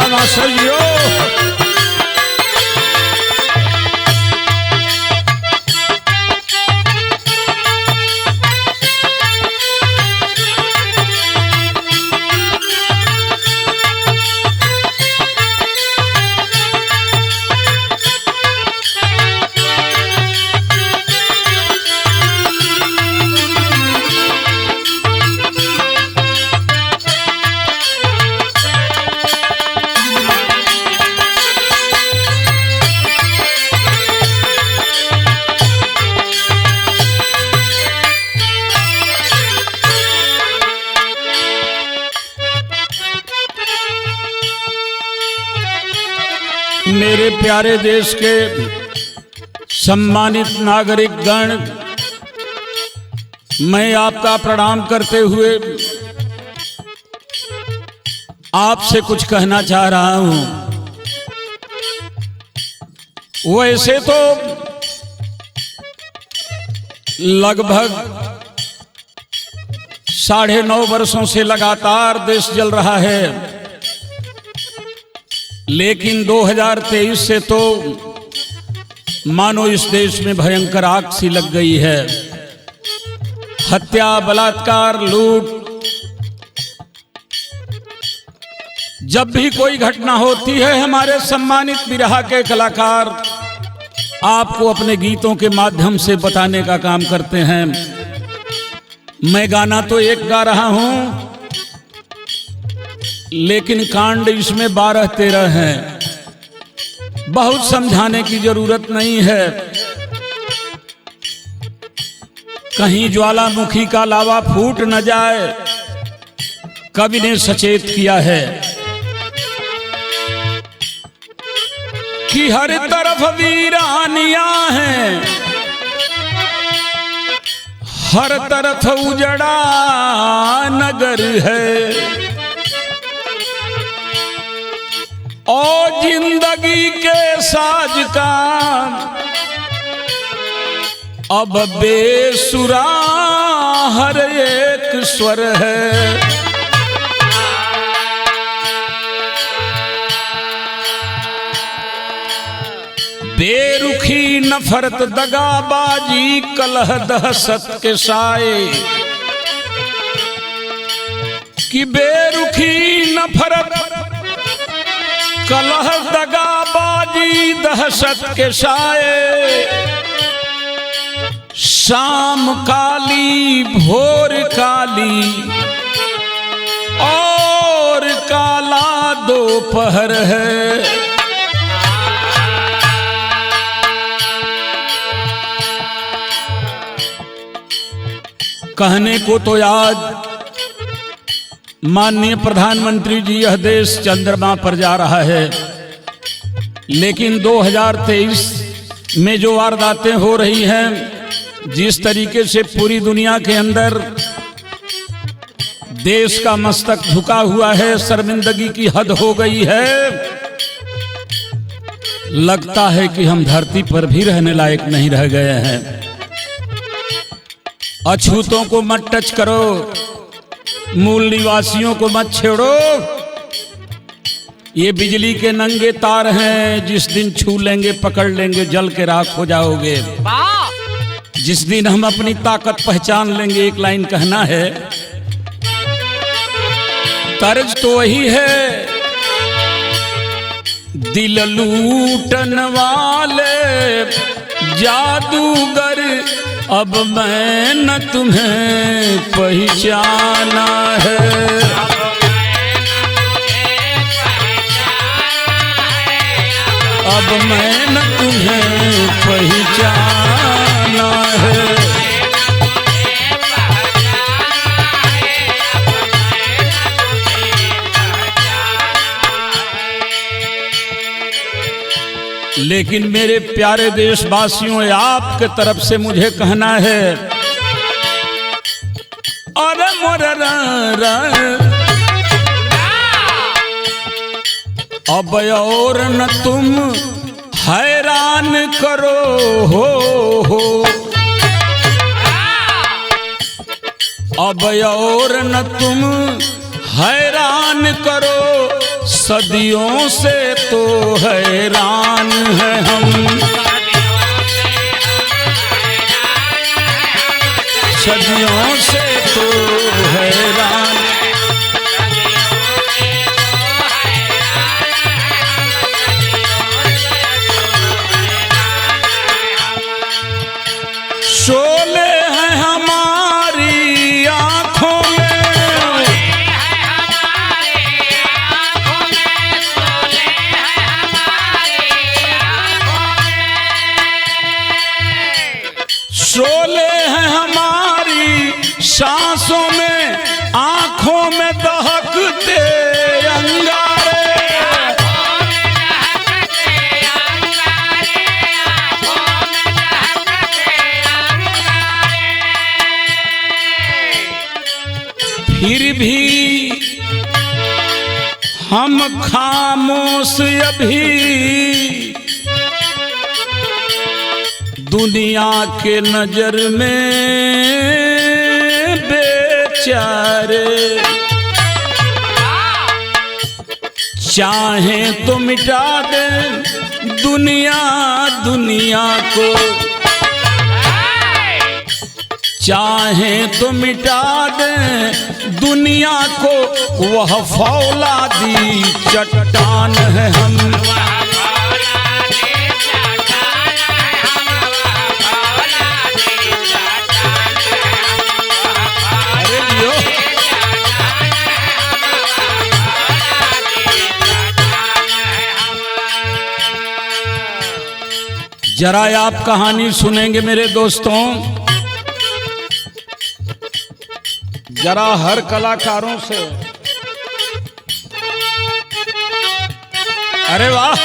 वाह मास्टर जी हो। मेरे प्यारे देश के सम्मानित नागरिक गण, मैं आपका प्रणाम करते हुए आपसे कुछ कहना चाह रहा हूं। वैसे तो लगभग 9.5 वर्षों से लगातार देश जल रहा है, लेकिन 2023 से तो मानो इस देश में भयंकर आग सी लग गई है। हत्या, बलात्कार, लूट, जब भी कोई घटना होती है हमारे सम्मानित बिरहा के कलाकार आपको अपने गीतों के माध्यम से बताने का काम करते हैं। मैं गाना तो एक गा रहा हूं, लेकिन कांड इसमें 12-13 हैं। बहुत समझाने की जरूरत नहीं है। कहीं ज्वालामुखी का लावा फूट न जाए, कवि ने सचेत किया है कि हर तरफ वीरानियां हैं, हर तरफ उजड़ा नगर है, और जिंदगी के साज का अब बेसुरा हर एक स्वर है। बेरुखी नफरत, दगाबाजी, कलह, दहशत के साए, कि बेरुखी नफरत, कलह, दगाबाजी, दहशत के साए, शाम काली, भोर काली और काला दोपहर है। कहने को तो आज माननीय प्रधानमंत्री जी यह देश चंद्रमा पर जा रहा है, लेकिन 2023 में जो वारदातें हो रही हैं, जिस तरीके से पूरी दुनिया के अंदर देश का मस्तक झुका हुआ है, शर्मिंदगी की हद हो गई है, लगता है कि हम धरती पर भी रहने लायक नहीं रह गए हैं। अछूतों को मत टच करो, मूल निवासियों को मत छेड़ो। ये बिजली के नंगे तार हैं, जिस दिन छू लेंगे पकड़ लेंगे जल के राख हो जाओगे। जिस दिन हम अपनी ताकत पहचान लेंगे, एक लाइन कहना है, तर्ज तो वही है, दिल लूटन वाले जादूगर, अब मैं न तुम्हें पहचाना है। अब मैं न तुम्हें पहचाना है। लेकिन मेरे प्यारे देशवासियों, आपके तरफ से मुझे कहना है, अरे मोर अब और न तुम हैरान करो हो, अब और न तुम हैरान करो, सदियों से तो हैरान है हम, सदियों से तो हैरान। शोले हैं हमारी आँखों में, शोले हैं हमारी सांसों में, आँखों में दहकते अंगारे। फिर भी हम खामोश अभी दुनिया के नजर में बेचारे। चाहें तो मिटा दें दुनिया दुनिया को, चाहें तो मिटा दें दुनिया को, वह फौलादी चट्टान है हम। अरे लियो जरा आप कहानी सुनेंगे मेरे दोस्तों, जरा हर कलाकारों से। अरे वाह,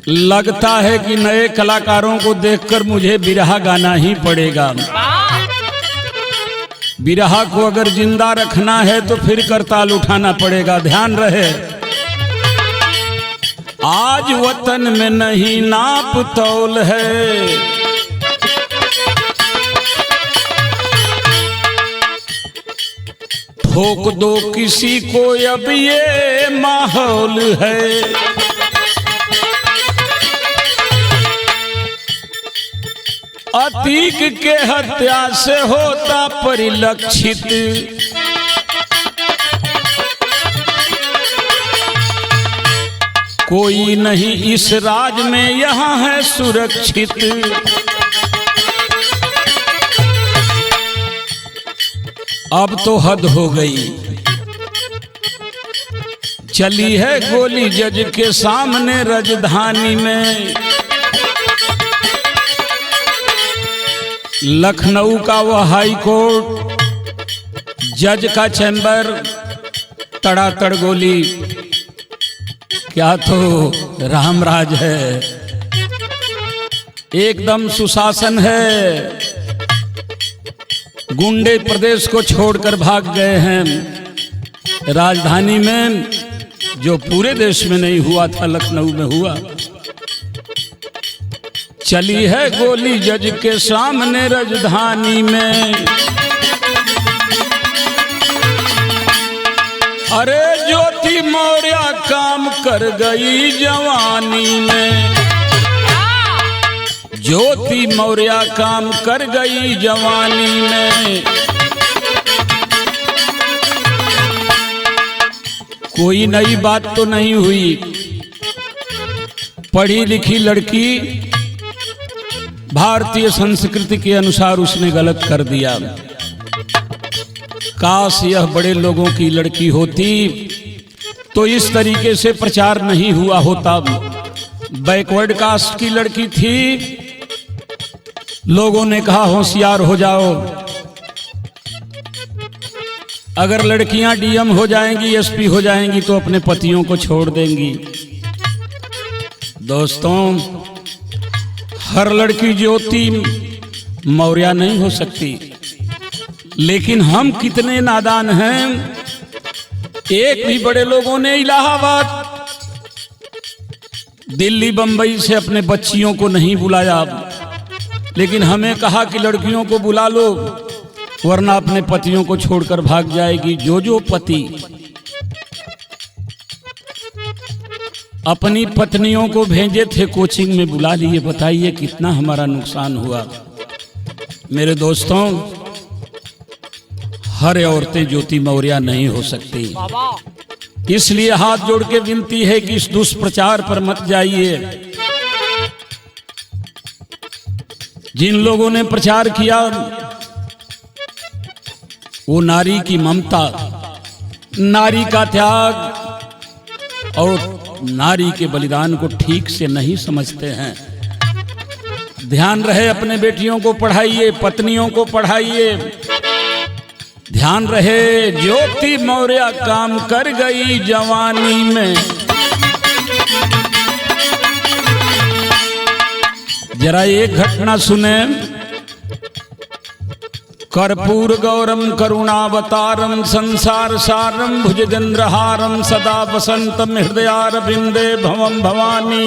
लगता है कि नए कलाकारों को देखकर मुझे बिरहा गाना ही पड़ेगा। बिरहा को अगर जिंदा रखना है तो फिर करताल उठाना पड़ेगा। ध्यान रहे, आज वतन में नहीं नाप तौल है, ठोक दो किसी को अब ये माहौल है। अतीक के हत्या से होता परिलक्षित, कोई नहीं इस राज में यहाँ है सुरक्षित। अब तो हद हो गई, चली है गोली जज के सामने राजधानी में। लखनऊ का वह हाई कोर्ट, जज का चैम्बर, तड़ातड़ गोली। क्या तो रामराज है, एकदम सुशासन है। गुंडे प्रदेश को छोड़कर भाग गए हैं। राजधानी में जो पूरे देश में नहीं हुआ था, लखनऊ में हुआ। चली है गोली जज के सामने राजधानी में। अरे ज्योति मौर्य काम कर गई जवानी में, ज्योति मौर्य काम कर गई जवानी में। कोई नई बात तो नहीं हुई, पढ़ी लिखी लड़की भारतीय संस्कृति के अनुसार उसने गलत कर दिया। काश यह बड़े लोगों की लड़की होती तो इस तरीके से प्रचार नहीं हुआ होता। बैकवर्ड कास्ट की लड़की थी, लोगों ने कहा होशियार हो जाओ, अगर लड़कियां डीएम हो जाएंगी, एसपी हो जाएंगी तो अपने पतियों को छोड़ देंगी। दोस्तों, हर लड़की ज्योति मौर्य नहीं हो सकती, लेकिन हम कितने नादान हैं, एक भी बड़े लोगों ने इलाहाबाद, दिल्ली, बंबई से अपने बच्चियों को नहीं बुलाया, लेकिन हमें कहा कि लड़कियों को बुला लो वरना अपने पतियों को छोड़कर भाग जाएगी। जो पति अपनी पत्नियों को भेजे थे कोचिंग में बुला लिए, बताइए कितना हमारा नुकसान हुआ। मेरे दोस्तों, हर औरतें ज्योति मौर्य नहीं हो सकती, इसलिए हाथ जोड़ के विनती है कि इस दुष्प्रचार पर मत जाइए। जिन लोगों ने प्रचार किया वो नारी की ममता, नारी का त्याग और नारी के बलिदान को ठीक से नहीं समझते हैं। ध्यान रहे, अपने बेटियों को पढ़ाइए, पत्नियों को पढ़ाइए। ध्यान रहे, ज्योति मौर्य काम कर गई जवानी में। जरा एक घटना सुने। कर्पूर गौरम करुणावतारम संसार सारम भुजगेंद्रहारम सदा वसंतम हृदयारविंदे भवम भवानी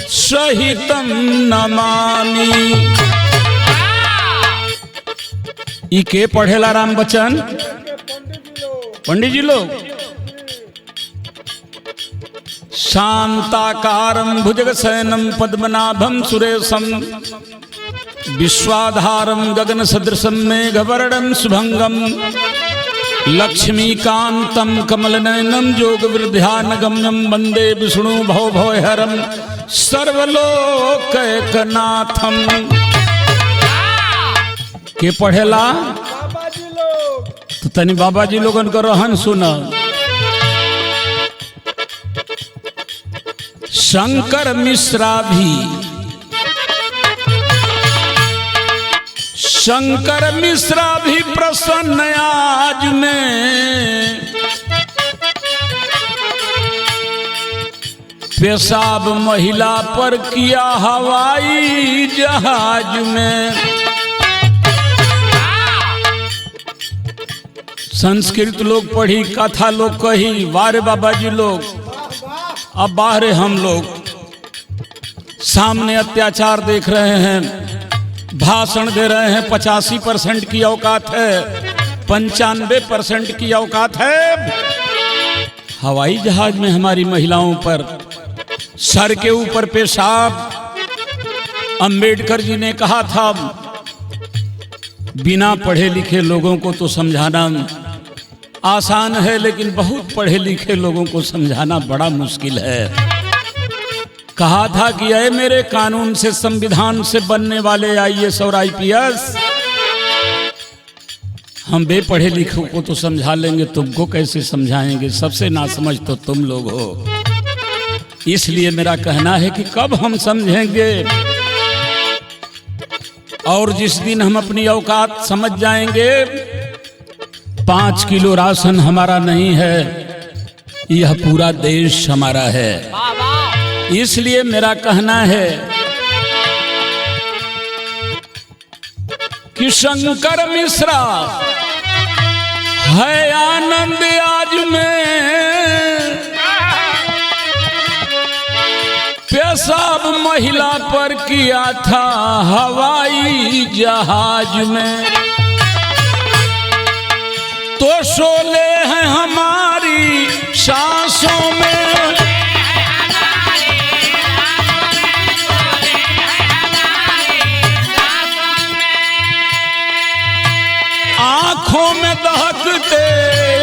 सहितम नमामि। ई के पढ़ेला राम बच्चन? पंडित जी लोग। शांताकारं भुजगशयनं पद्मनाभं सुरेशं विश्वाधारं गगन सदृशं मेघवर्णं शुभंगं लक्ष्मीकान्तं कमलनयनं योगवृद्ध्यानगम्यं वन्दे विष्णु भवभयहरं सर्वलोकैकनाथं। के पढ़ेला? तो तनी बाबा जी लोगन को रहन सुना। शंकर मिश्रा भी, शंकर मिश्रा भी प्रसन्न आज में, पेशाब महिला पर किया हवाई जहाज में। संस्कृत लोग पढ़ी, कथा लोग कही, वारे बाबा जी लोग। अब बाहर हम लोग सामने अत्याचार देख रहे हैं, भाषण दे रहे हैं। 85% की औकात है, 95% की औकात है। हवाई जहाज में हमारी महिलाओं पर सर के ऊपर पेशाब। अंबेडकर जी ने कहा था, बिना पढ़े लिखे लोगों को तो समझाना आसान है, लेकिन बहुत पढ़े लिखे लोगों को समझाना बड़ा मुश्किल है। कहा था कि ऐ मेरे कानून से, संविधान से बनने वाले IAS और IPS, हम बेपढ़े लिखों को तो समझा लेंगे, तुमको कैसे समझाएंगे? सबसे नासमझ तो तुम लोग हो। इसलिए मेरा कहना है कि कब हम समझेंगे, और जिस दिन हम अपनी औकात समझ जाएंगे। 5 किलो राशन हमारा नहीं है, यह पूरा देश हमारा है। इसलिए मेरा कहना है कि शंकर मिश्रा है आनंद आज में, पेशाब महिला पर किया था हवाई जहाज में। तो शोले हैं हमारी सांसों में, आंखों में दहकते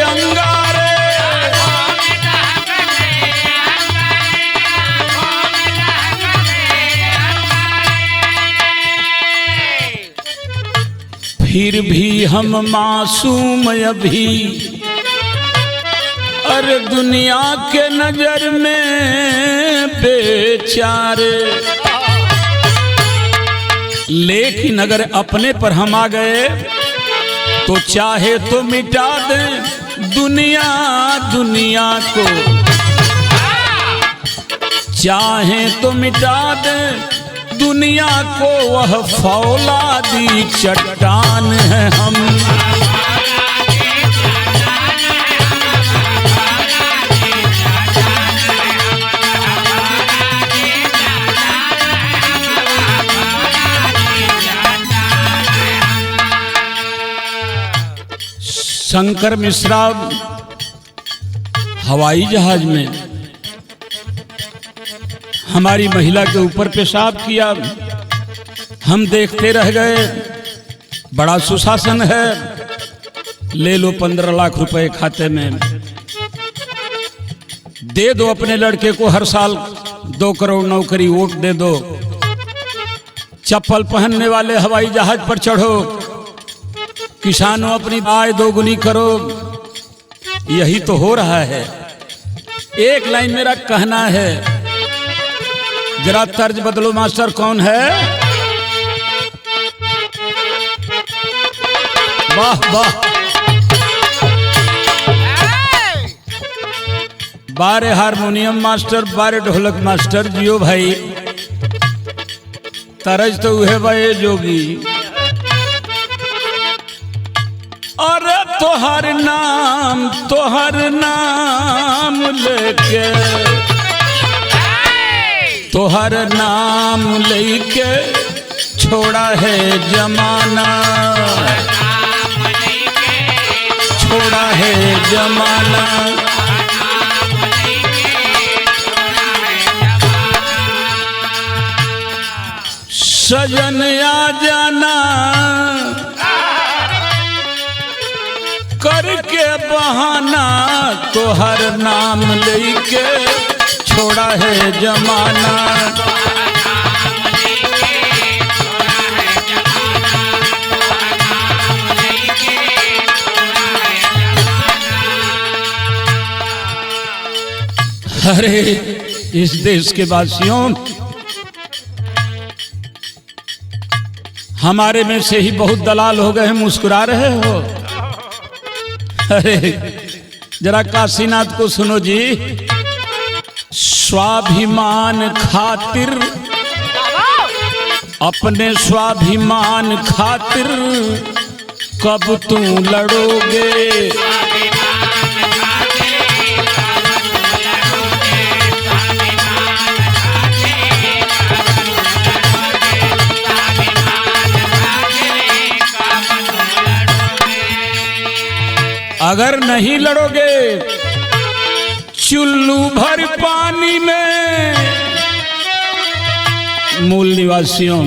अंगारे, फिर भी हम मासूम अभी, अरे दुनिया के नजर में बेचारे। लेकिन अगर अपने पर हम आ गए तो चाहे तो मिटा दे दुनिया दुनिया को, चाहे तो मिटा दे दुनिया को, वह फौलादी चट्टान है हम। शंकर मिश्रा हवाई जहाज में हमारी महिला के ऊपर पेशाब किया, हम देखते रह गए। बड़ा सुशासन है, ले लो 15 लाख रुपए खाते में, दे दो अपने लड़के को हर साल 2 करोड़ नौकरी, वोट दे दो। चप्पल पहनने वाले हवाई जहाज पर चढ़ो, किसानों अपनी आय दोगुनी करो। यही तो हो रहा है। एक लाइन मेरा कहना है, जरा तर्ज बदलो मास्टर। कौन है? वाह वाह, बारे हारमोनियम मास्टर, बारे ढोलक मास्टर, जियो भाई। तरज तो है भाई जोगी। अरे तोहर नाम लेके, तोहर नाम लेके छोड़ा है जमाना, छोड़ा है जमाना। सजन आ जाना करके बहाना, तोहर नाम लेके छोड़ा है जमाना। अरे इस देश के वासियों, हमारे में से ही बहुत दलाल हो गए हैं, मुस्कुरा रहे हो। अरे जरा काशीनाथ को सुनो जी। स्वाभिमान खातिर, अपने स्वाभिमान खातिर कब तू लड़ोगे? अगर नहीं लड़ोगे, चुल्लू भर पानी में। मूल निवासियों,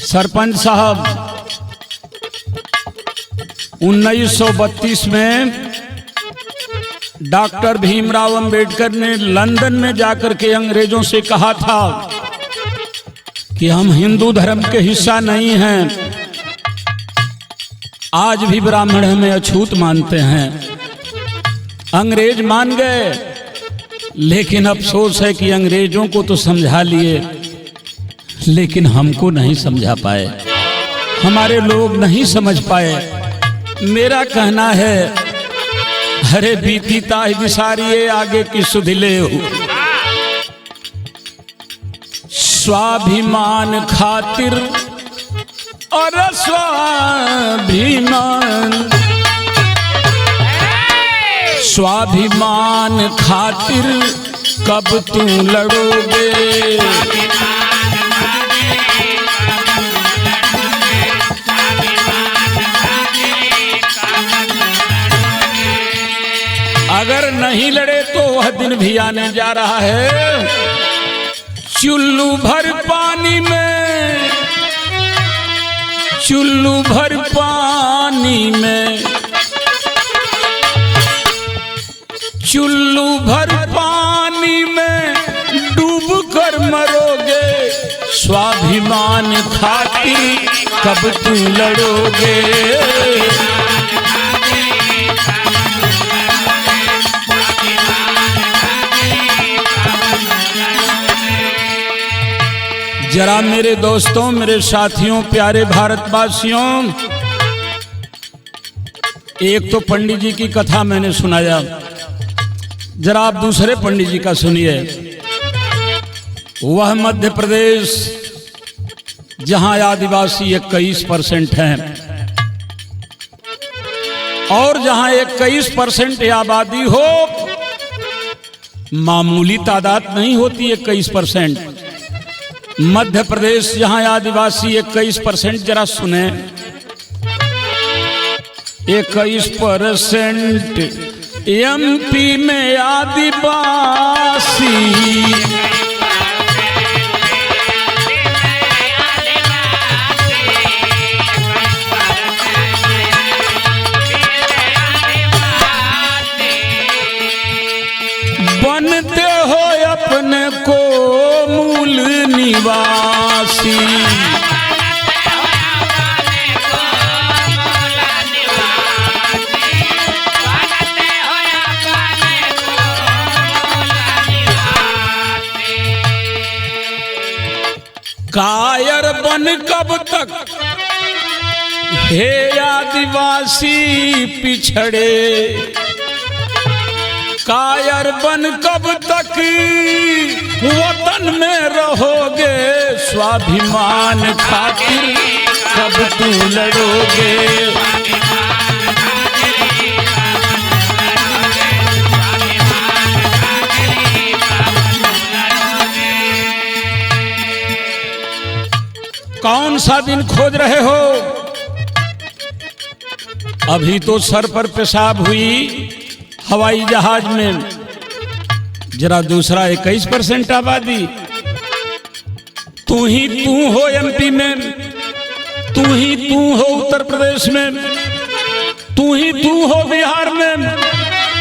सरपंच साहब 1932 में डॉक्टर भीमराव अंबेडकर ने लंदन में जाकर के अंग्रेजों से कहा था कि हम हिंदू धर्म के हिस्सा नहीं हैं। आज भी ब्राह्मण हमें अछूत मानते हैं। अंग्रेज मान गए, लेकिन अफसोस है कि अंग्रेजों को तो समझा लिए, लेकिन हमको नहीं समझा पाए, हमारे लोग नहीं समझ पाए। मेरा कहना है, अरे बीती ताह बिसारिये आगे की सुध ले। स्वाभिमान खातिर, और स्वाभिमान खातिर कब तू लड़ोगे? अगर नहीं लड़े तो वह दिन भी आने जा रहा है। चुल्लू भर पानी में, चुल्लू भर पानी में, चुल्लू भर पानी में डूब कर मरोगे। स्वाभिमान खातिर कब तू लड़ोगे? जरा मेरे दोस्तों, मेरे साथियों, प्यारे भारतवासियों, एक तो पंडित जी की कथा मैंने सुनाया, जरा आप दूसरे पंडित जी का सुनिए। वह मध्य प्रदेश जहां आदिवासी 21% हैं और जहां 21% आबादी हो, मामूली तादाद नहीं होती 21%। मध्य प्रदेश जहां आदिवासी 21%, जरा सुने। 21% MP में आदिवासी। बनते हो अपने को मूल निवासी। कायर बन कब तक हे आदिवासी पिछड़े, कायर बन कब तक वतन में रहोगे, स्वाभिमान खातिर कब तू लड़ोगे। कौन सा दिन खोज रहे हो? अभी तो सर पर पेशाब हुई हवाई जहाज में, जरा दूसरा 21% आबादी। तू ही तू हो MP में, तू ही तू हो उत्तर प्रदेश में, तू ही तू हो बिहार में,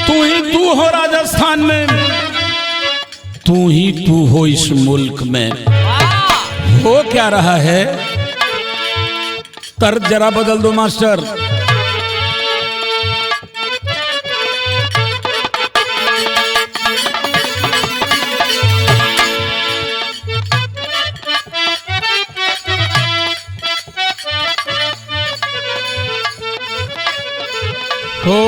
तू ही तू हो राजस्थान में, तू ही तू हो इस मुल्क में। हो क्या रहा है? तर्ज जरा बदल दो मास्टर। हो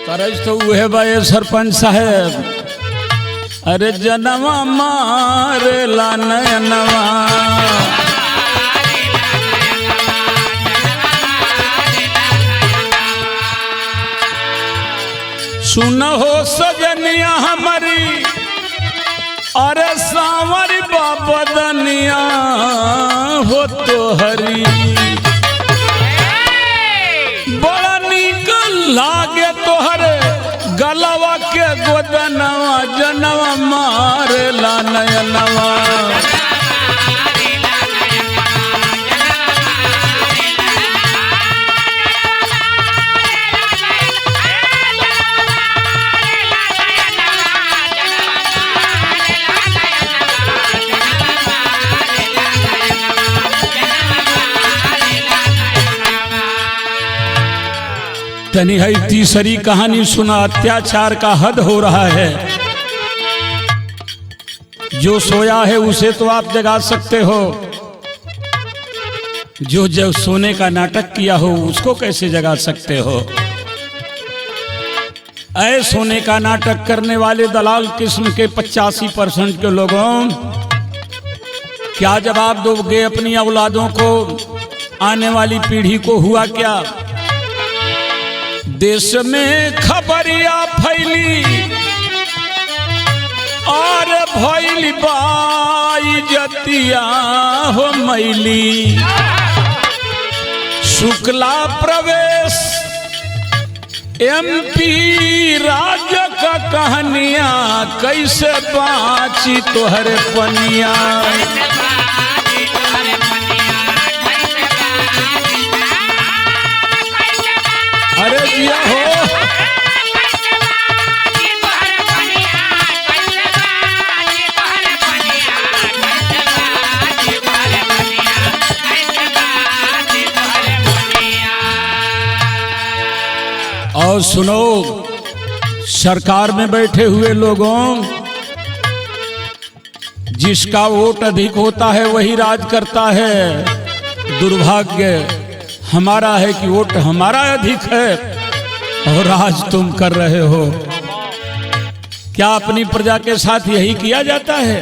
तरज तो वह भाई सरपंच साहब। अरे जनवा मारे ला नयनवा, सुनो सजनिया हमारी, अरे सांवरी बाबदनिया हो तो हरी। बड़ा नीक लागे तोहरे गलवा के गोदनवा, जनवा मारे ला नयनवा। तनी है तीसरी कहानी सुना। अत्याचार का हद हो रहा है। जो सोया है उसे तो आप जगा सकते हो, जो सोने का नाटक किया हो उसको कैसे जगा सकते हो? ऐ सोने का नाटक करने वाले दलाल किस्म के 85% के लोगों, क्या जवाब दोगे अपनी औलादों को? आने वाली पीढ़ी को हुआ क्या? देश में खबरिया फैली और भैली बाई जतिया हो मैली। शुक्ला प्रवेश MP राज्य का कहानिया, कैसे बाची तोहरे पनिया। अरे दिया हो और सुनो, सरकार में बैठे हुए लोगों, जिसका वोट अधिक होता है वही राज करता है। दुर्भाग्य हमारा है कि वोट हमारा अधिक है और राज तुम कर रहे हो। क्या अपनी प्रजा के साथ यही किया जाता है?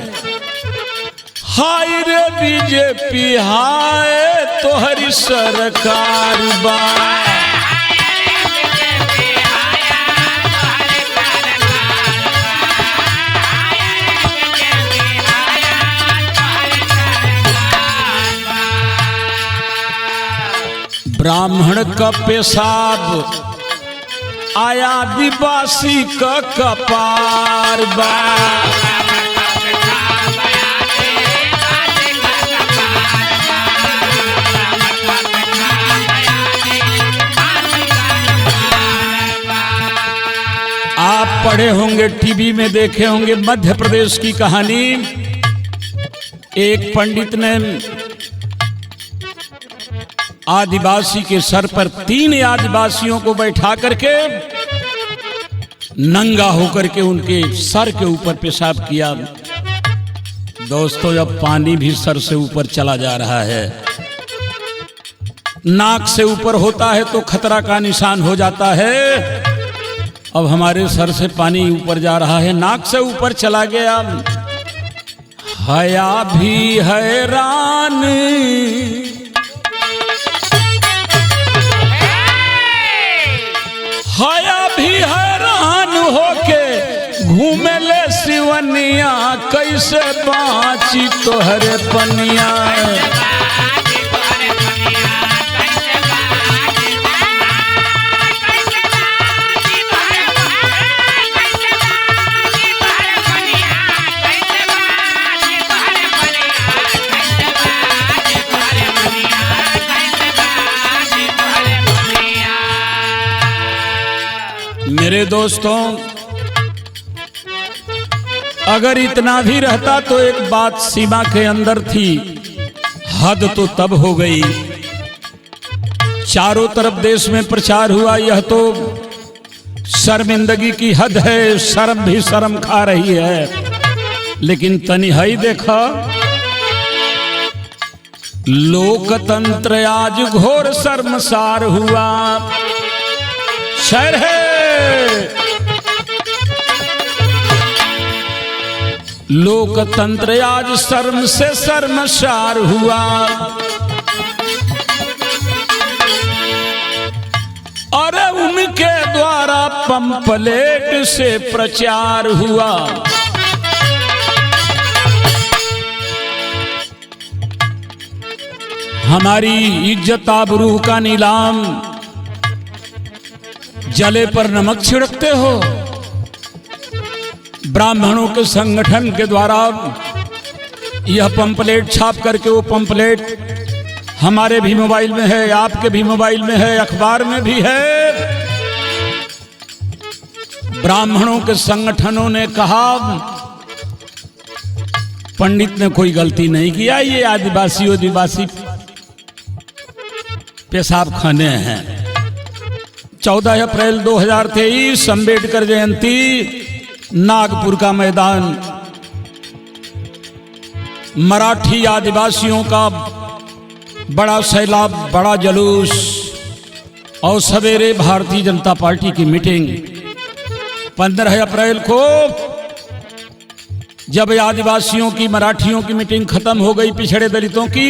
हाय रे बीजेपी हाय तोहरी सरकार बा। ब्राह्मण का पेशाब आया आदिवासी का कपार बा। आप पढ़े होंगे, टीवी में देखे होंगे मध्य प्रदेश की कहानी। एक पंडित ने आदिवासी के सर पर 3 आदिवासियों को बैठा करके नंगा होकर के उनके सर के ऊपर पेशाब किया। दोस्तों, अब पानी भी सर से ऊपर चला जा रहा है। नाक से ऊपर होता है तो खतरा का निशान हो जाता है। अब हमारे सर से पानी ऊपर जा रहा है, नाक से ऊपर चला गया। हया भी हैरान, हया भी हैरान होके घूमे ले सिवनिया, कैसे बाँची तोहरे पनिया। मेरे दोस्तों, अगर इतना भी रहता तो एक बात सीमा के अंदर थी। हद तो तब हो गई, चारों तरफ देश में प्रचार हुआ, यह तो शर्मिंदगी की हद है, शर्म भी शर्म खा रही है। लेकिन तनिहाई देखा, लोकतंत्र आज घोर शर्मसार हुआ। शहर है लोकतंत्र आज शर्म से शर्मसार हुआ। अरे उनके द्वारा पंपलेट से प्रचार हुआ। हमारी इज्जत आबरू का नीलाम, जले पर नमक छिड़कते हो। ब्राह्मणों के संगठन के द्वारा यह पंपलेट छाप करके, वो पंपलेट हमारे भी मोबाइल में है, आपके भी मोबाइल में है, अखबार में भी है। ब्राह्मणों के संगठनों ने कहा पंडित ने कोई गलती नहीं किया, ये आदिवासी पेशाब खाने हैं। 14 अप्रैल 2023 अम्बेडकर जयंती, नागपुर का मैदान, मराठी आदिवासियों का बड़ा सैलाब, बड़ा जुलूस और सवेरे भारतीय जनता पार्टी की मीटिंग। 15 अप्रैल को जब आदिवासियों की, मराठियों की मीटिंग खत्म हो गई, पिछड़े दलितों की,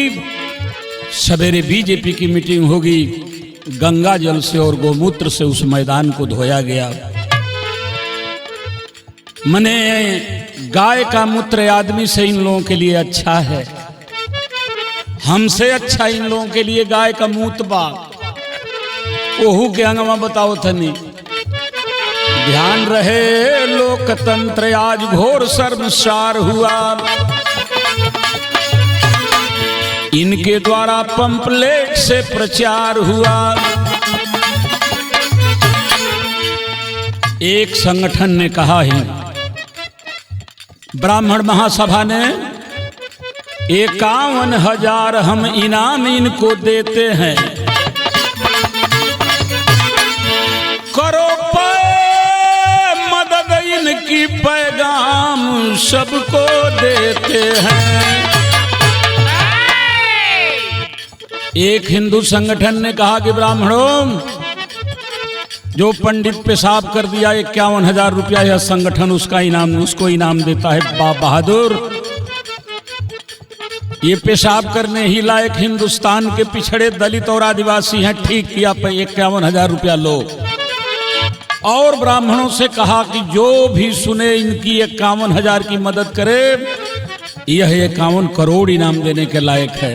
सवेरे बीजेपी की मीटिंग होगी। गंगा जल से और गोमूत्र से उस मैदान को धोया गया। मने गाय का मूत्र आदमी से इन लोगों के लिए अच्छा है, हमसे अच्छा इन लोगों के लिए गाय का मूत बा। ओहू के अंगमा बताओ थनी। ध्यान रहे, लोकतंत्र आज घोर शर्मसार हुआ। इनके द्वारा पंपलेट से प्रचार हुआ। एक संगठन ने कहा है, ब्राह्मण महासभा ने, 51,000 हम इनाम इनको देते हैं, करो मदद इनकी, पैगाम सबको देते हैं। एक हिंदू संगठन ने कहा कि ब्राह्मणों, जो पंडित पेशाब कर दिया 51,000 रुपया यह संगठन उसको इनाम देता है। बहादुर, ये पेशाब करने ही लायक हिंदुस्तान के पिछड़े दलित और आदिवासी हैं, ठीक किया, 51,000 रुपया लो। और ब्राह्मणों से कहा कि जो भी सुने इनकी 51,000 की मदद करे, यह 51 करोड़ इनाम देने के लायक है।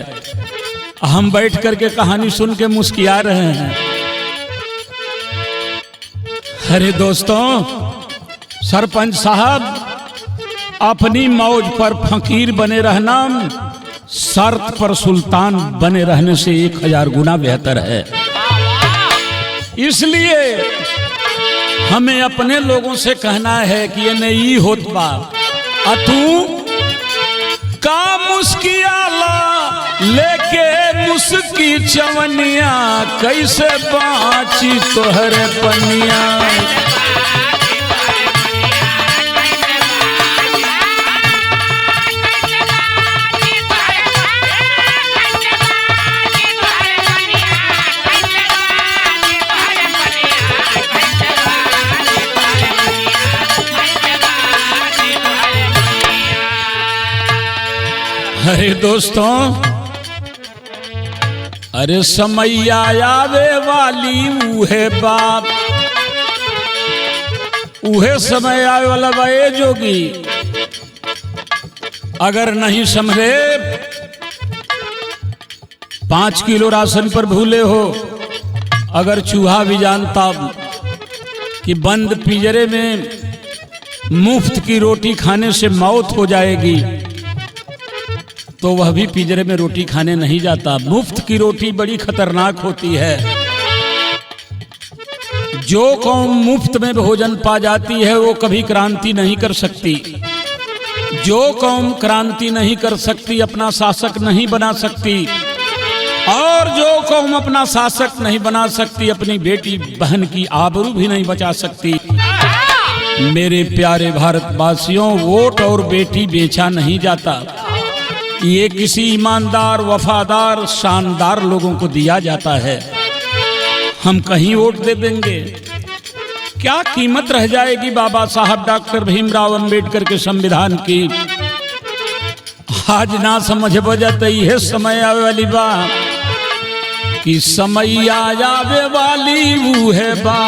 हम बैठ करके कहानी सुन के मुस्किया रहे हैं। अरे दोस्तों, सरपंच साहब अपनी मौज पर फकीर बने रहना शर्त पर सुल्तान बने रहने से 1000 गुना बेहतर है। इसलिए हमें अपने लोगों से कहना है कि ये नहीं होत बा अतू का मुस्कियाला लेके मुस्की चवनिया कैसे बाची तोहरे पनिया। अरे दोस्तों, अरे समैया आवे वाली उहे बाप, उहे समय आवे वाला बा ए जोगी। अगर नहीं समझे 5 किलो राशन पर भूले हो। अगर चूहा भी जानता कि बंद पिंजरे में मुफ्त की रोटी खाने से मौत हो जाएगी तो वह भी पिंजरे में रोटी खाने नहीं जाता। मुफ्त की रोटी बड़ी खतरनाक होती है। जो कौम मुफ्त में भोजन पा जाती है वो कभी क्रांति नहीं कर सकती। जो कौम क्रांति नहीं कर सकती अपना शासक नहीं बना सकती, और जो कौम अपना शासक नहीं बना सकती अपनी बेटी बहन की आबरू भी नहीं बचा सकती। मेरे प्यारे भारतवासियों, वोट और बेटी बेचा नहीं जाता, ये किसी ईमानदार, वफादार, शानदार लोगों को दिया जाता है। हम कहीं वोट दे देंगे, क्या कीमत रह जाएगी बाबा साहब डॉक्टर भीमराव अंबेडकर के संविधान की। आज ना समझ बजत है समय आवे वाली बा कि समय आवे वाली वो है बा।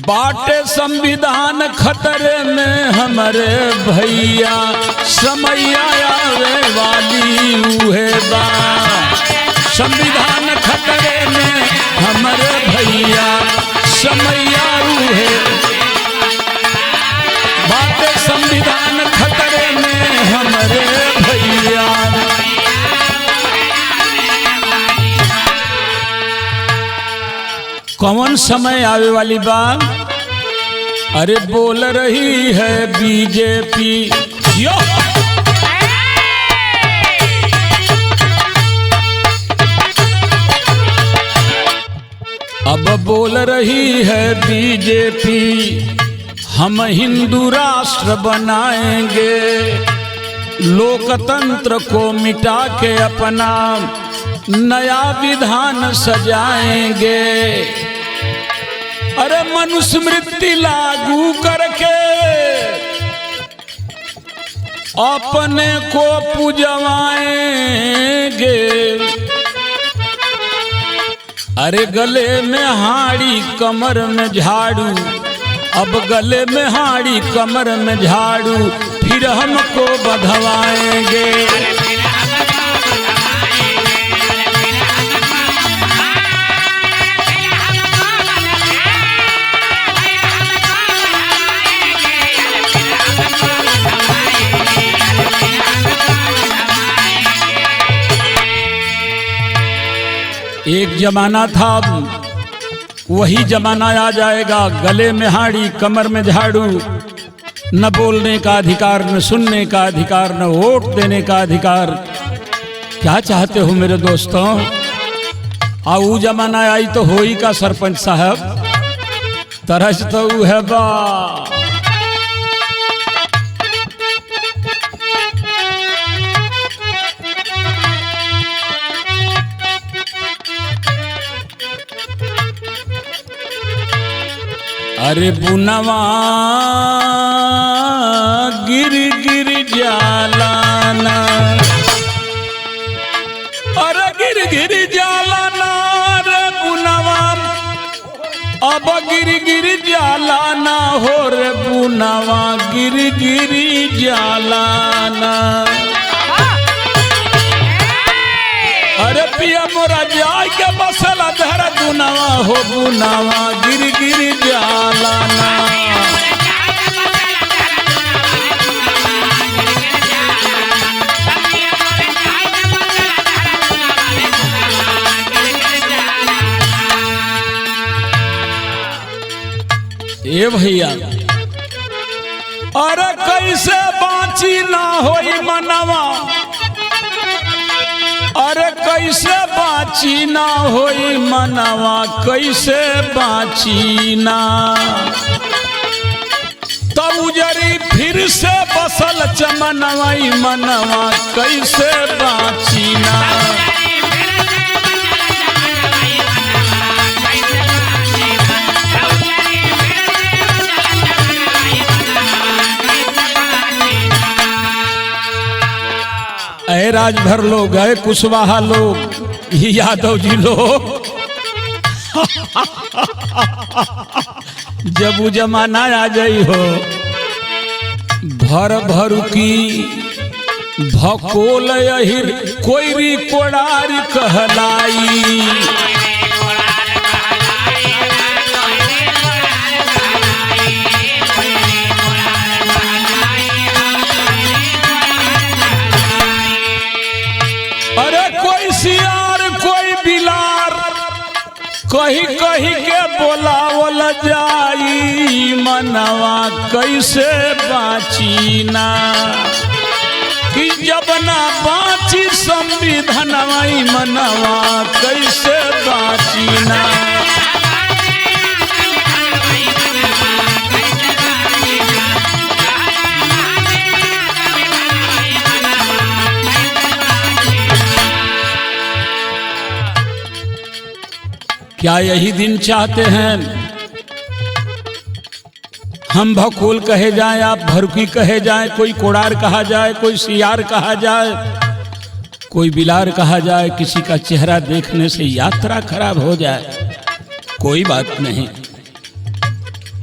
बाटे संविधान खतरे में हमारे भैया, समय आवे वाली उहे बा। संविधान खतरे में हमारे भैया, समय उहे। बाटे संविधान खतरे में हमारे भैया। कौन समय आवे वाली बात? अरे बोल रही है बीजेपी, यो अब बोल रही है बीजेपी, हम हिंदू राष्ट्र बनाएंगे, लोकतंत्र को मिटा के अपना नया विधान सजाएंगे। अरे मनुस्मृति लागू करके अपने को पुजवाएंगे। अरे गले में हाड़ी कमर में झाड़ू, अब गले में हाड़ी कमर में झाड़ू, फिर हमको बधवाएंगे। एक जमाना था, वही जमाना आ जाएगा। गले में हाड़ी कमर में झाड़ू, न बोलने का अधिकार, न सुनने का अधिकार, न वोट देने का अधिकार। क्या चाहते हो मेरे दोस्तों? वो जमाना आई तो हो ही का सरपंच साहब, तरस तो है बा। अरे बुनवा गिर गिर जालाना, अरे गिर गिर जालाना रे बुनवा, अब गिर गिर जालाना हो रे बुनवा, गिर गिर जालाना। अरे पिया मोरा जाय के बसला देहरादूनवा हो बुनावा गिर गिर जाला ना। ए भैया अरे कैसे बाँची ना होई मनवा, अरे कैसे बाँची ना होई मनवा, कैसे बाँची ना। तब उजरी फिर से बसल चमनवा मनवा, कैसे बाँची ना। ऐ राजभर लोग, ऐ कुशवाहा लोग, यादव जी लोग जब वो जमाना आ जाई हो भर भर की भकोल यहिर कोईरी कोड़ारी कहलाई। अरे कोई सियार कोई बिलार कही कही के बोलावल जाई मनवा, कैसे बाँची ना। कि जब ना बाँची संविधानवा मनवा, कैसे बाँची ना। क्या यही दिन चाहते हैं हम भकोल कहे जाएं, आप भरुकी कहे जाएं, कोई कोड़ार कहा जाए, कोई सियार कहा जाए, कोई बिलार कहा जाए, किसी का चेहरा देखने से यात्रा खराब हो जाए, कोई बात नहीं।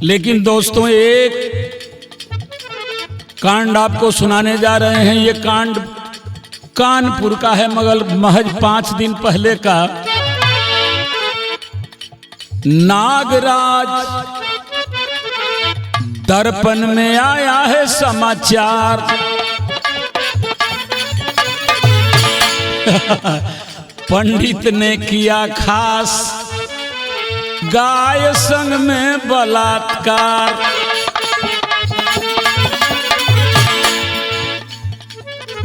लेकिन दोस्तों एक कांड आपको सुनाने जा रहे हैं। ये कांड कानपुर का है, मगर महज 5 दिन पहले का। नागराज दर्पण में आया है समाचार पंडित ने किया खास गाय संग में बलात्कार।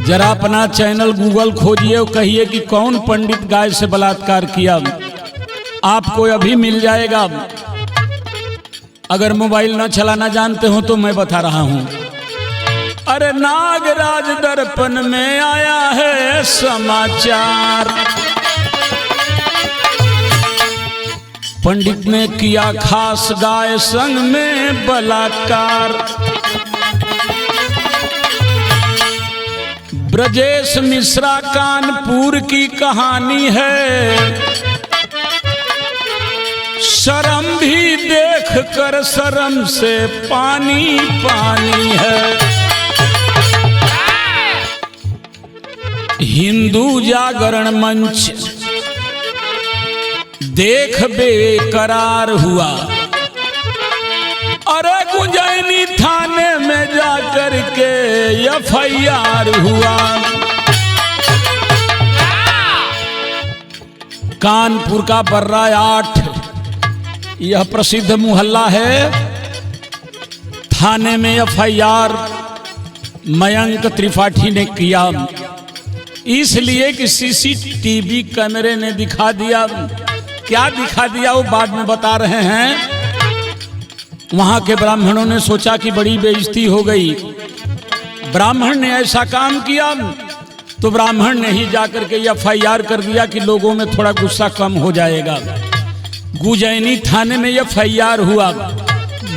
जरा अपना चैनल गूगल खोजिए और कहिए कि कौन पंडित गाय से बलात्कार किया, आपको अभी मिल जाएगा। अगर मोबाइल ना चलाना जानते हो तो मैं बता रहा हूं। अरे नागराज दर्पण में आया है समाचार, पंडित ने किया खास गाय संग में बलात्कार। ब्रजेश मिश्रा कानपुर की कहानी है, शर्म भी देख कर शर्म से पानी पानी है। हिंदू जागरण मंच देख बेकरार हुआ, अरे गुंजैनी थाने में जाकर के एफआईआर हुआ। कानपुर का बर्रा 8 यह प्रसिद्ध मोहल्ला है। थाने में एफआईआर मयंक त्रिपाठी ने किया, इसलिए कि सीसीटीवी कैमरे ने दिखा दिया। क्या दिखा दिया वो बाद में बता रहे हैं। वहां के ब्राह्मणों ने सोचा कि बड़ी बेइज्जती हो गई, ब्राह्मण ने ऐसा काम किया, तो ब्राह्मण ने ही जाकर के एफआईआर कर दिया कि लोगों में थोड़ा गुस्सा कम हो जाएगा। गुजैनी थाने में एफआईआर हुआ।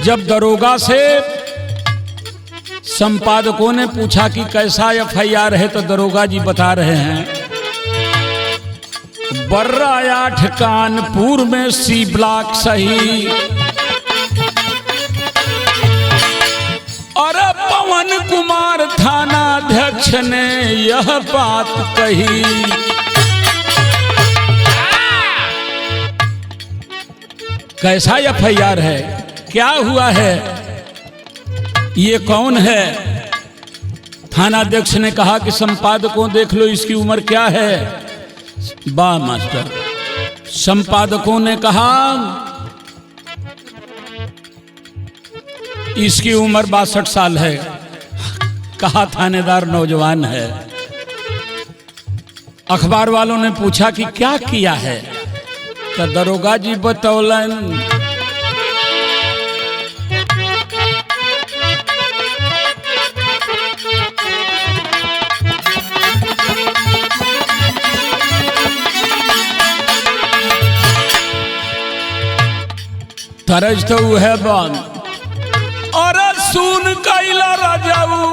जब दरोगा से संपादकों ने पूछा कि कैसा एफआईआर है, तो दरोगा जी बता रहे हैं बर्रा 8 कानपुर में सी ब्लॉक सही। और पवन कुमार थाना अध्यक्ष ने यह बात कही। कैसा एफआईआर है, क्या हुआ है, ये कौन है? थानाध्यक्ष ने कहा कि संपादकों देख लो इसकी उम्र क्या है। वाह मास्टर। संपादकों ने कहा इसकी उम्र 62 साल है। कहा थानेदार नौजवान है। अखबार वालों ने पूछा कि क्या किया है, तो दरोगा जी बतौलन तरज तो है बान और सुन कैला राजाऊ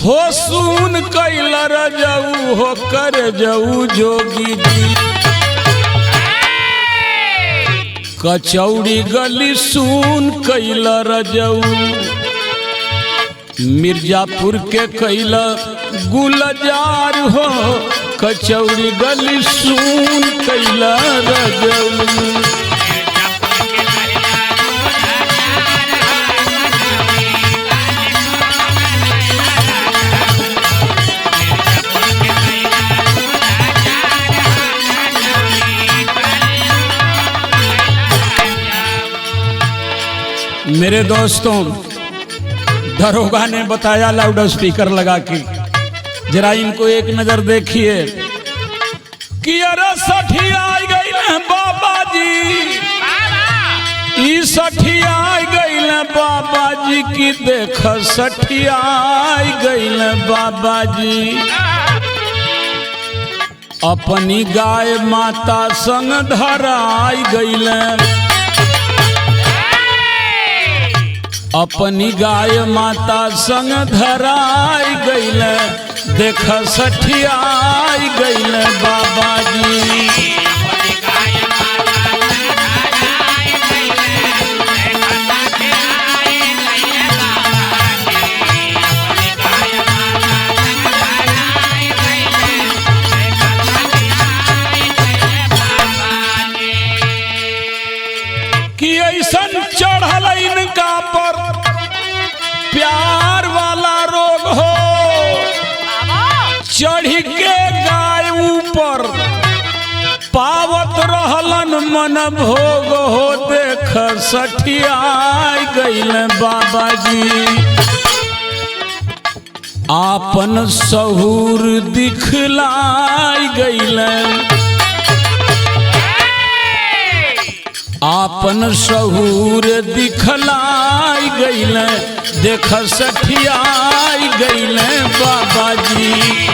हो, सुन कैला राजाऊ हो, कर जाऊ जोगी जी कचौड़ी गली सुन कैला राजाऊ, मिर्जापुर के कैला गुलजार हो, कचौड़ी गली सुन कैला राजाऊ। मेरे दोस्तों, दरोगा ने बताया लाउड स्पीकर लगा के, जरा इनको एक नजर देखिए कि अरे 60 आ गई ना बाबा जी, ई 60 आ गई ना बाबा जी की देख 60 आ गई ना बाबा जी, अपनी गाय माता संग धराई गई, अपनी गाय माता संग धराई गईल, देख 60 आई गईल बाबा जी। कि ऐसन चढ़ल इनका पर प्यार वाला रोग हो, चढ़ी के गाय ऊपर पावत रहलन मन भोग हो, देख 60 आई गईल बाबा जी, आपन सहूर दिखलाई गईल, आपन सहूर दिखलाई गईल, देख 60 आई गईल बाबा जी।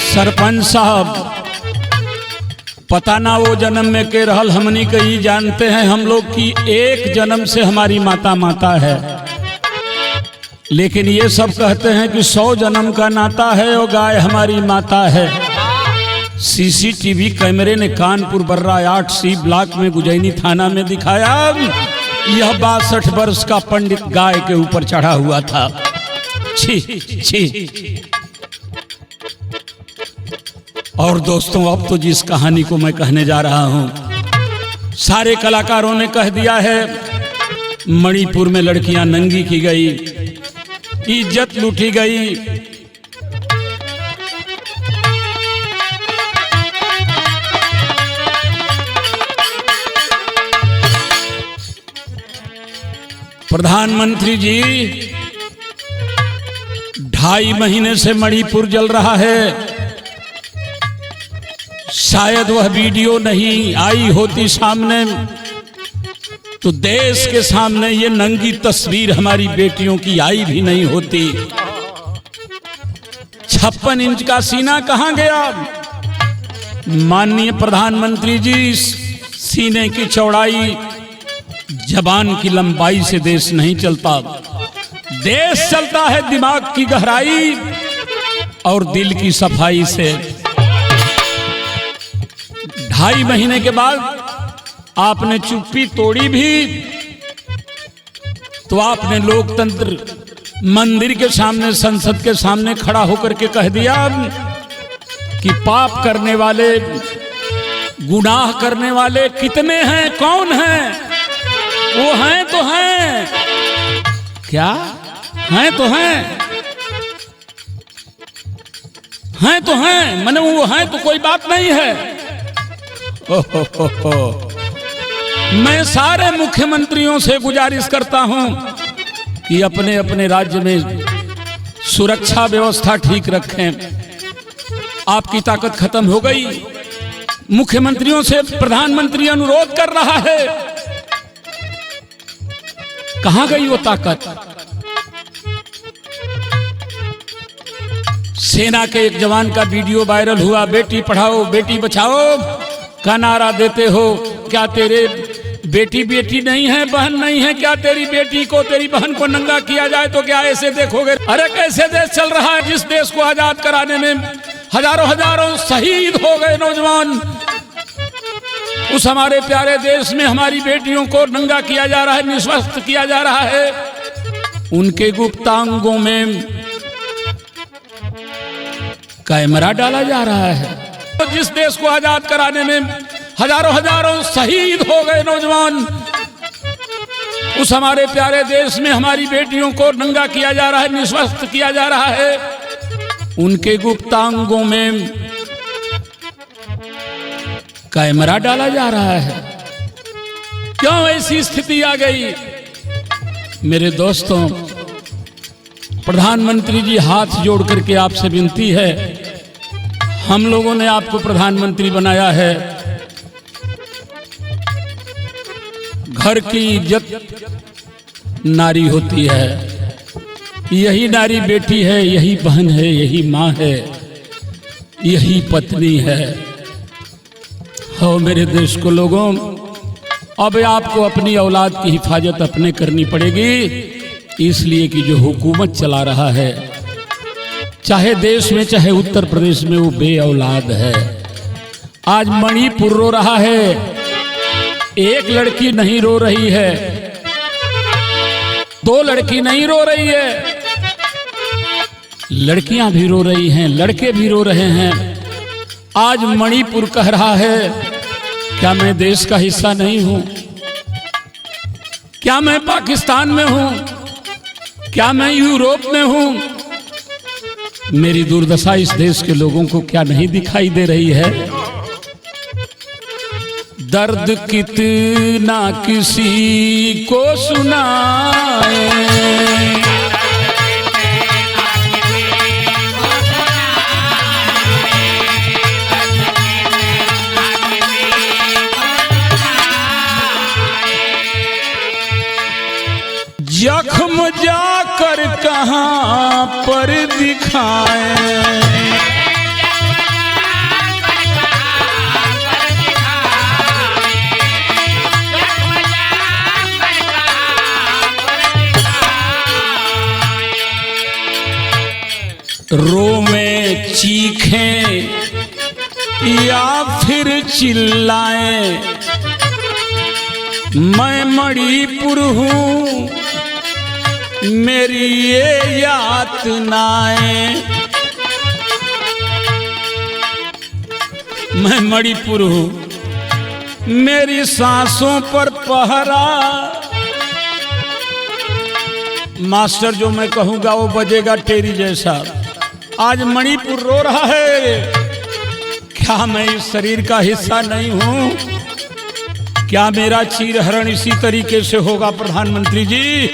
सरपंच साहब, पता ना वो जन्म में के रहल, हमनी कहीं जानते हैं हम लोग कि एक जन्म से हमारी माता माता है, लेकिन ये सब कहते हैं कि 100 जन्म का नाता है और गाय हमारी माता है। सीसीटीवी कैमरे ने कानपुर बर्रा 8C ब्लॉक में गुजैनी थाना में दिखाया, यह 62 वर्ष का पंडित गाय के ऊपर चढ़ा हुआ था। छी छी। और दोस्तों, अब तो जिस कहानी को मैं कहने जा रहा हूं, सारे कलाकारों ने कह दिया है, मणिपुर में लड़कियां नंगी की गई, इज्जत लूटी गई, प्रधानमंत्री जी 2.5 महीने से मणिपुर जल रहा है, शायद वह वीडियो नहीं आई होती सामने तो देश के सामने ये नंगी तस्वीर हमारी बेटियों की आई भी नहीं होती। 56 इंच का सीना कहां गया? माननीय प्रधानमंत्री जी, सीने की चौड़ाई जबान की लंबाई से देश नहीं चलता, देश चलता है दिमाग की गहराई और दिल की सफाई से। 2.5 महीने के बाद आपने चुप्पी तोड़ी भी तो आपने लोकतंत्र मंदिर के सामने, संसद के सामने खड़ा होकर के कह दिया कि पाप करने वाले, गुनाह करने वाले कितने हैं, कौन हैं? वो हैं तो हैं, क्या हैं तो हैं, हैं तो हैं, माने वो हैं तो कोई बात नहीं है। हो। मैं सारे मुख्यमंत्रियों से गुजारिश करता हूं कि अपने अपने राज्य में सुरक्षा व्यवस्था ठीक रखें। आपकी ताकत खत्म हो गई। मुख्यमंत्रियों से प्रधानमंत्री अनुरोध कर रहा है, कहां गई वो ताकत? सेना के एक जवान का वीडियो वायरल हुआ, बेटी पढ़ाओ बेटी बचाओ का नारा देते हो। क्या तेरे बेटी बेटी नहीं है, बहन नहीं है? क्या तेरी बेटी को, तेरी बहन को नंगा किया जाए तो क्या ऐसे देखोगे? अरे कैसे देश चल रहा है जिस देश को आजाद कराने में हजारों हजारों शहीद हो गए नौजवान। उस हमारे प्यारे देश में हमारी बेटियों को नंगा किया जा रहा है, निःशस्त्र किया जा रहा है, उनके गुप्तांगों में कैमरा डाला जा रहा है। तो जिस देश को आजाद कराने में हजारों हजारों शहीद हो गए नौजवान, उस हमारे प्यारे देश में हमारी बेटियों को नंगा किया जा रहा है, निःशस्त्र किया जा रहा है, उनके गुप्तांगों में कैमरा डाला जा रहा है। क्यों ऐसी स्थिति आ गई? मेरे दोस्तों, प्रधानमंत्री जी हाथ जोड़ करके आपसे विनती है, हम लोगों ने आपको प्रधानमंत्री बनाया है। घर की इज्जत नारी होती है, यही नारी बेटी है, यही बहन है, यही माँ है, यही पत्नी है। हो मेरे देश को लोगों, अब आपको अपनी औलाद की हिफाजत अपने करनी पड़ेगी, इसलिए कि जो हुकूमत चला रहा है, चाहे देश में चाहे उत्तर प्रदेश में, वो बे औलाद है। आज मणिपुर रो रहा है, एक लड़की नहीं रो रही है, 2 लड़की नहीं रो रही है, लड़कियां भी रो रही हैं, लड़के भी रो रहे हैं। आज मणिपुर कह रहा है, क्या मैं देश का हिस्सा नहीं हूं? क्या मैं पाकिस्तान में हूं? क्या मैं यूरोप में हूं? मेरी दुर्दशा इस देश के लोगों को क्या नहीं दिखाई दे रही है? दर्द कितना किसी को सुनाए, जख्म जाकर कहां पर दिखाएं, रोवें चीखें या फिर चिल्लाएं, मैं मणिपुर हूँ, मेरी ये यातनाएं। मैं मणिपुर हूँ, मेरी सांसों पर पहरा, मास्टर जो मैं कहूँगा वो बजेगा टेरी जैसा। आज मणिपुर रो रहा है, क्या मैं इस शरीर का हिस्सा नहीं हूँ? क्या मेरा चीरहरण इसी तरीके से होगा प्रधानमंत्री जी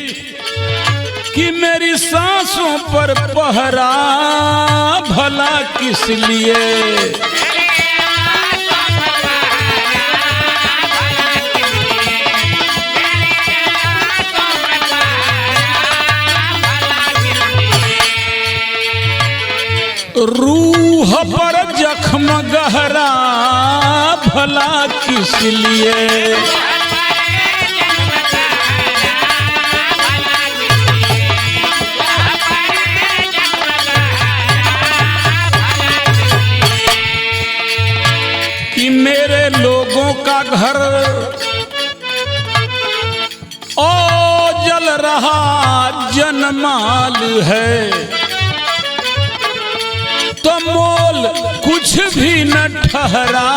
कि मेरी सांसों पर पहरा भला किस लिए? रूह पर जख्म गहरा भला किस लिए? कि मेरे ओ जल रहा जनमाल है, तो मोल कुछ भी न ठहरा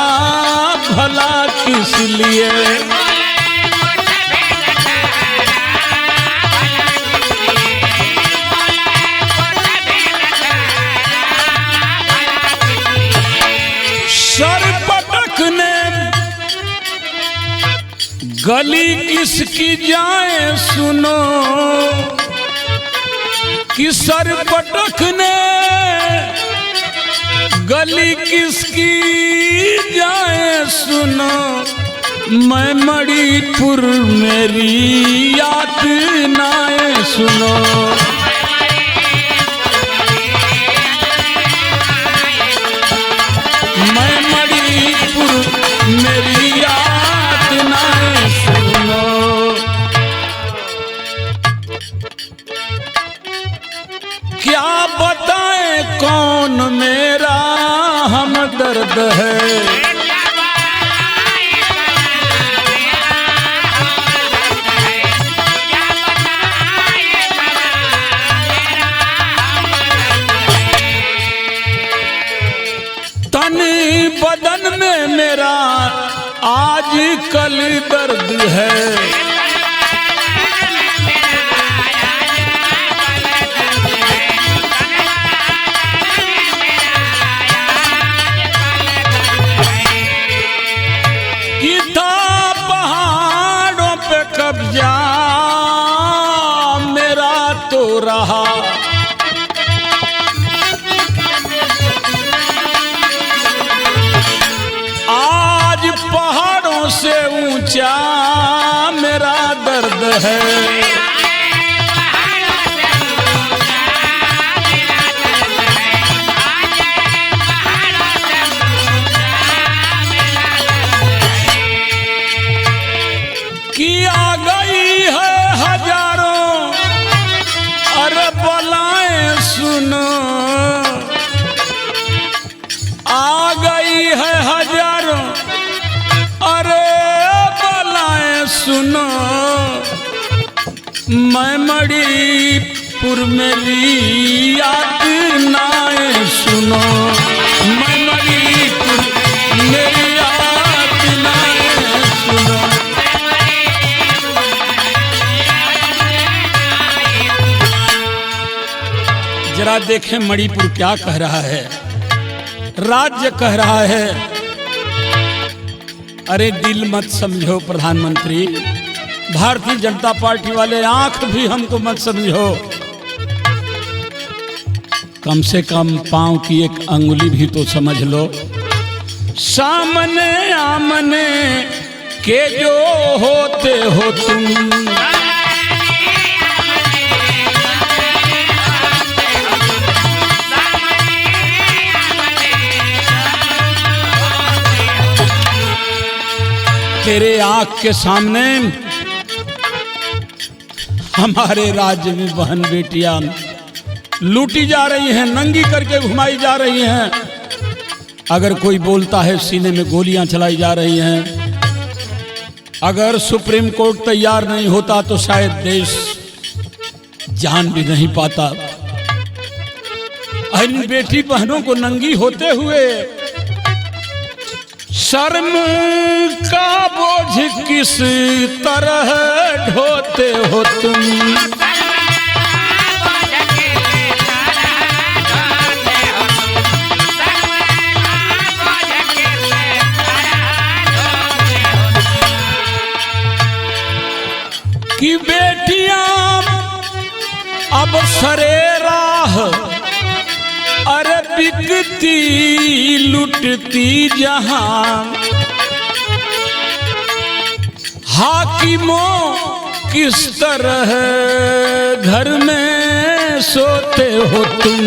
भला किस लिए। सर पटकने गली किसकी जाए सुनो, कि सर पटकने गली किसकी जाए सुनो। मैं मणिपुर मेरी याद नाए सुनो। मैं मणिपुर मेरी याद नाए सुनो। क्या बताएं कौन मेरा हमदर्द है। तन बदन में मेरा आज कल दर्द है। कब्जा मेरा तो रहा, आज पहाड़ों से ऊंचा मेरा दर्द है। कि आ गई है हजारों अरे बलाएं सुनो। आ गई है हजारों अरे बलाएं सुनो। मैं मणिपुर मेरी याद नाए सुनो। मैं मणिपुर मेरी याद नाए सुनो। जरा देखें मणिपुर क्या कह रहा है, राज्य कह रहा है। अरे दिल मत समझो प्रधानमंत्री, भारतीय जनता पार्टी वाले आंख भी हमको मत समझो। कम से कम पांव की एक अंगुली भी तो समझ लो। सामने आमने के जो होते हो तुम, तेरे आँख के सामने हमारे राज्य में बहन बेटियां लूटी जा रही हैं, नंगी करके घुमाई जा रही हैं। अगर कोई बोलता है सीने में गोलियां चलाई जा रही हैं। अगर सुप्रीम कोर्ट तैयार नहीं होता तो शायद देश जान भी नहीं पाता। इन बेटी बहनों को नंगी होते हुए शर्म का बोझ किस तरह ढोते हो तुम। कि बेटियां अब सरे राह अरे बिकती लुटती जहां। हाकिमों किस तरह घर में सोते हो तुम।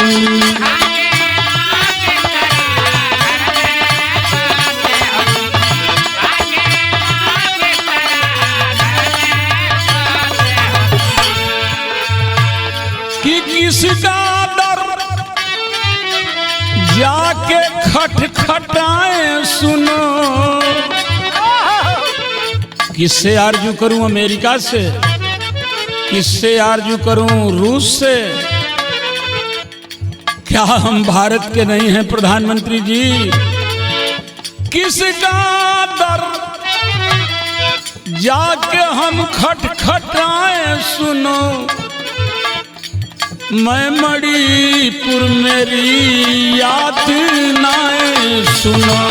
कि किसका डर जाके खटखटाए सुनो। किससे आरजू करूं? अमेरिका से? किससे आरजू करूं? रूस से? क्या हम भारत के नहीं हैं प्रधानमंत्री जी? किसका दर जाके हम खटखटाए सुनो, मैं मणिपुर मेरी याद नाए सुनो।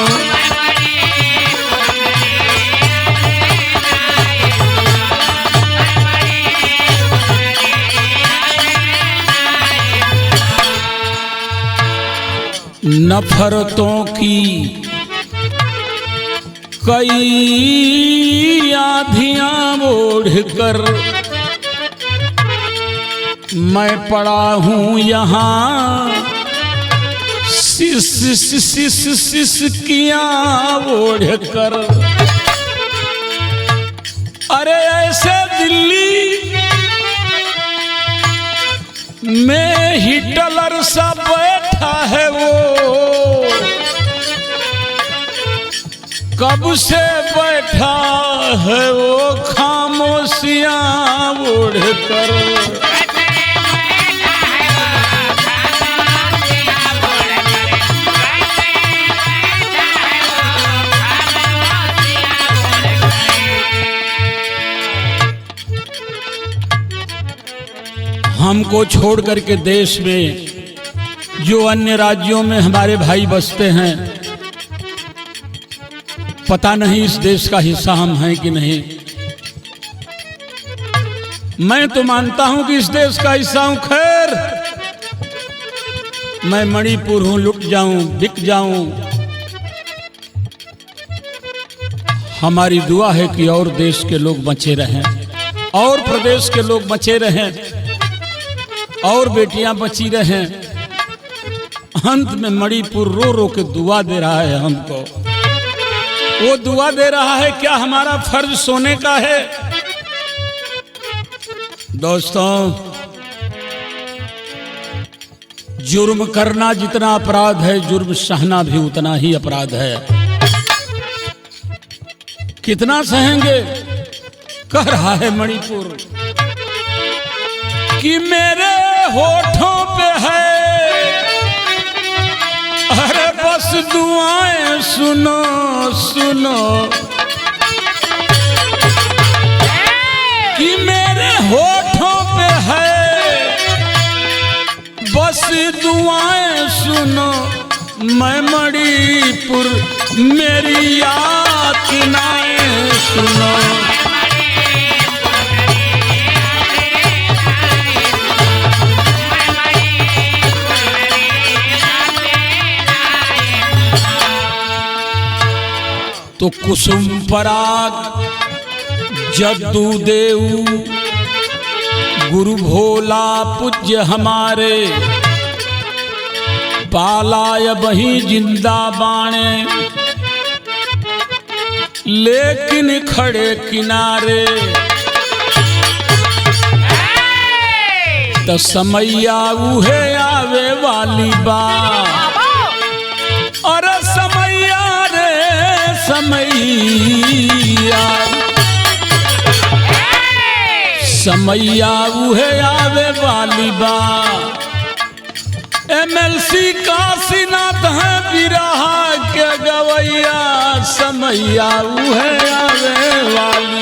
नफरतों की कई आधियां ओढ़कर मैं पड़ा हूं यहाँ, सिसकियां ओढ़कर। अरे ऐसे दिल्ली में हिटलर सा बैठा है वो, कब से बैठा है वो खामोशियां ओढ़कर। हमको छोड़ करके देश में जो अन्य राज्यों में हमारे भाई बसते हैं, पता नहीं इस देश का हिस्सा हम हैं कि नहीं। मैं तो मानता हूं कि इस देश का हिस्सा हूं। खैर, मैं मणिपुर हूं, लुट जाऊं, बिक जाऊं, हमारी दुआ है कि और देश के लोग बचे रहें, और प्रदेश के लोग बचे रहें, और बेटियां बची रहें। अंत में मणिपुर रो रो के दुआ दे रहा है हमको। वो दुआ दे रहा है, क्या हमारा फर्ज सोने का है? दोस्तों, जुर्म करना जितना अपराध है, जुर्म सहना भी उतना ही अपराध है। कितना सहेंगे? कह रहा है मणिपुर कि मेरे होठों पे है, अरे बस दुआएं सुनो सुनो, कि मेरे होठों पे है, बस दुआएं सुनो, मैं मणिपुर मेरी यातनाएं सुनो। तो कुसुम पराग जद्दू देव गुरु भोला पूज्य हमारे, पालाय बही जिंदा बाणे, लेकिन खड़े किनारे। तो समैया उहे आवे वाली बात, और समैया रे समैया, समैया उहे आवे वाली बात। MLC काशीनाथ है बिरहा के गवैया, समैया उहे आवे वाली